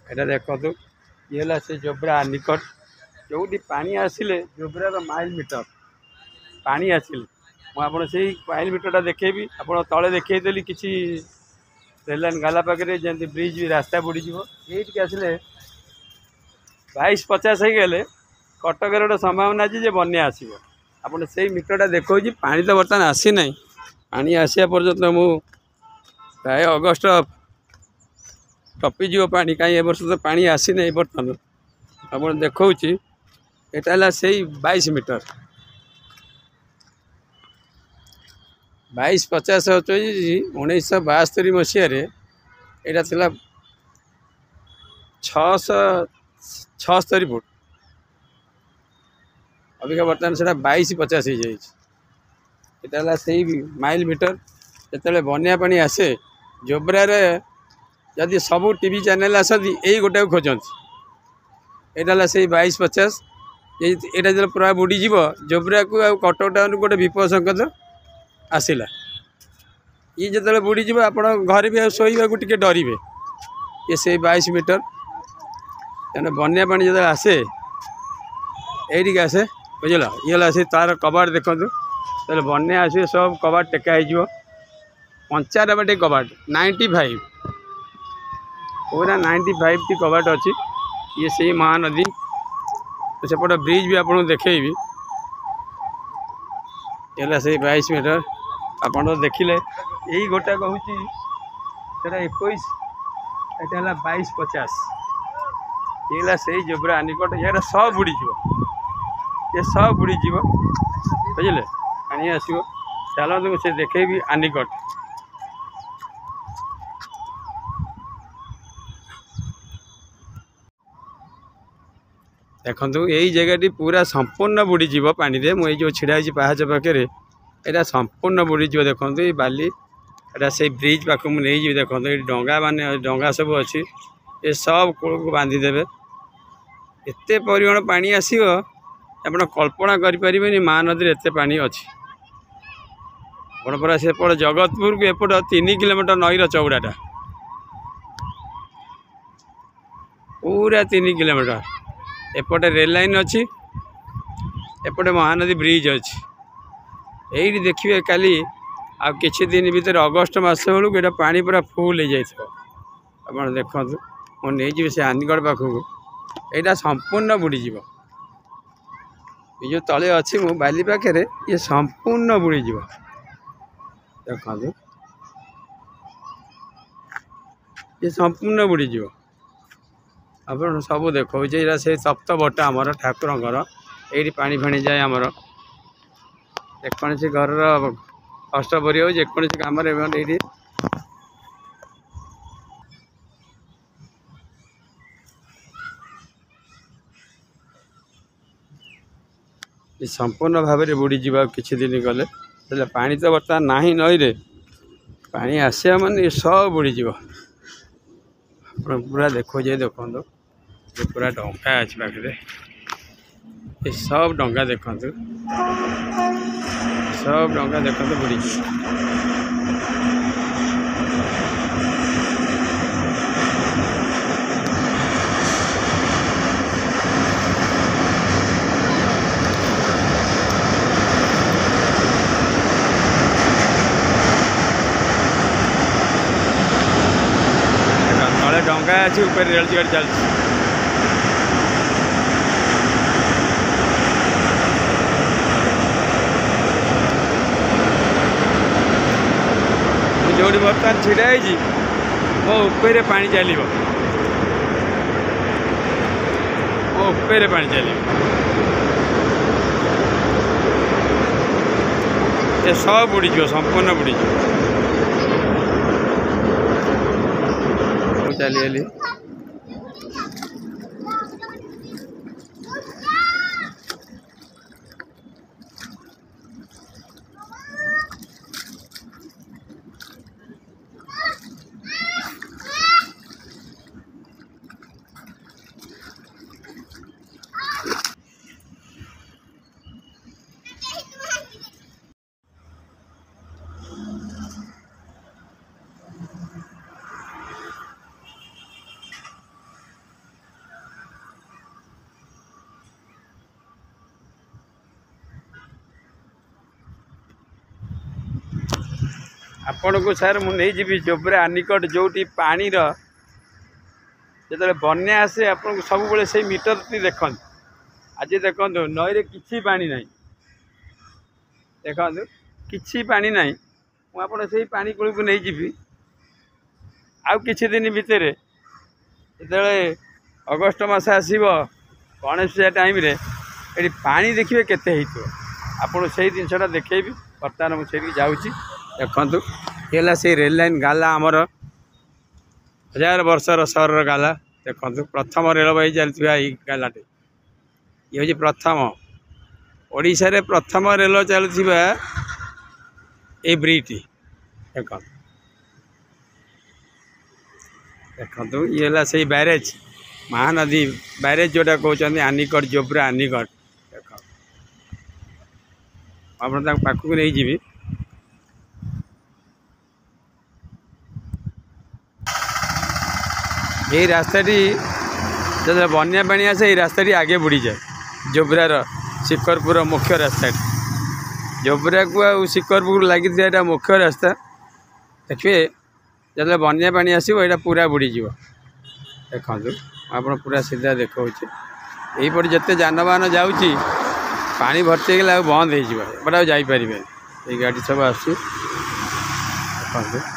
एटा देखो ये से जोब्रा निकट जो पानी आसिले जोब्रार माइल मीटर पानी आसिले मुझे माइल मीटरटा देखेबी आप तले देखदेली किसी रेल लाइन गाला पाखे जमी ब्रिज भी रास्ता बुड़ीज ये आसिले 22-50 हो गले कटक गोटे संभावना अच्छी जे बन्या आसो आप से मीटरटा देखो पानी तो बर्तमान आसी ना पानी आसा पर्यंत मु प्राय अगस्ट टपीज पानी कहीं वर्ष तो पानी आसी ना बर्तमान आप देखा यहाँ से 22 मीटर 22-50 हो 1972 मसीह यहाँ था 676 फुट अबिका बर्तमान से 22-50 हो जाए से माइल मीटर जो बन्या पानी आसे जोब्रार जदि सबू टीवी चैनल आसती यही गोटे खोजती यहाँ से 22-50 यहाँ जो पूरा बुड़ीज जोब्रा को कटक टाउन गोटे विपद संकेत आसला ये जो बुड़ीज आप घर भी शोवा टे डरे ये से 22 मीटर तेना बन्या पानी जो आसे यही आसे बुझल ये से तार कबाट देखो तो बन्या आस सब कबाट टेका हो 95 कबाट 95 पूरा 95 टी कबाट अच्छी ये से महानदी सेपट ब्रिज भी आपको देखेबी ये से 22 मीटर आप देखिले यही गोटा कहूँ 21 यहाँ 22-50 ये से जोब्रा निकट यार सब बुड़ीज ये सब बुड़ीज बुझे पानी आसो चलते से देखेबी आनिकट देखु यही जगह पूरा संपूर्ण बुड़ीज पानी रे मुझे जो छिड़ा पहाच पाखे यहाँ संपूर्ण बुड़ीज देखो ये बाली यहाँ से ब्रिज पाख मुझे नहीं देखो ये डंगा मान डंगा सब अच्छी ये सब कूल को बांधिदेवे एत परिमाण पानी आसो आप कल्पना करें महानदी एत पानी अच्छी पूरा सेपट जगतपुर को एपट 3 किलोमीटर नईर चौड़ाटा पूरा 3 किलोमीटर एपटे रेल लाइन अच्छी एपटे महानदी ब्रिज अच्छी यही देखिए काली आ किछि दिन भीतर अगस्ट मास बेलू ये पानी पूरा फुल हो जाए आप देखो मुझे से आनिगढ़ पाखक यहाँ संपूर्ण बुड़ीज ये जो तले अच्छी मु बाली पाखे ये संपूर्ण बुड़ीज देखो ये संपूर्ण बुड़ीज आप सब देखो यहाँ से सप्त बटा आमर ठाकुर ये पानी फाणी जाए आमर जेकोसी घर अष्टपरी हो जेकोसी कम ये संपूर्ण भाव में बुड़ी जा कि दिन गले पानी तो बर्तमान ना नई रे पानी आसा मान ये सब बुड़ी जा पूरा देखो जे देखो ये पूरा डंगा अच्छी पाखे ये सब डंगा देखु सब डंगा देखते बुड़ी तले डंगा अच्छी ऊपर रेल गाड़ी चलती जो बर्तमान छिड़ा मो ऊपर पानी चलो मो ऊपर पानी चलो ये सब बुड़ी संपूर्ण बुड़ी चली आपण को सर मुझे जोब्रा आनिकट जो पानी जो बन्या आसे आपन सब बड़े से मीटर टी देख आज देखो नई कि पानी ना देखो कि पानी ना मुझे से पानी कूल को नहीं जी आउ कि दिन भितर जो अगस्ट मस आसब गणेश पूजा टाइम ये पानी देखिए केते आपड़ से जिनसा देखेबी बर्तमान मुझे जाऊँगी देखु ये से रेल लाइन गाला आमर 1000 वर्षर सहर गाला देखु प्रथम रेलवे चलता गालाटे ये हूँ प्रथम ओडिशा रे प्रथम रेल चलुवा ये ब्रिज देख देखु ये से बैरेज महानदी बैरेज जोटा कहते आनिकट जोब्रा आनिकट देख आप पाखक नहीं जी यही रास्ताटी जो बन्या पानी आसे रास्ताटी आगे बुड़ी जाए जोब्रार शिखरपुर मुख्य रास्ता जोब्रा को आ शिखरपुर लगी मुख्य रास्ता देखिए जो बन्या पानी आसो यहाँ पूरा बुड़ीज देखु आप पूरा सीधा देखा यहीपटे जिते जानबाहन जाऊँगी पानी भर्ती गला बंद हो जापर ये गाड़ी सब आस देखो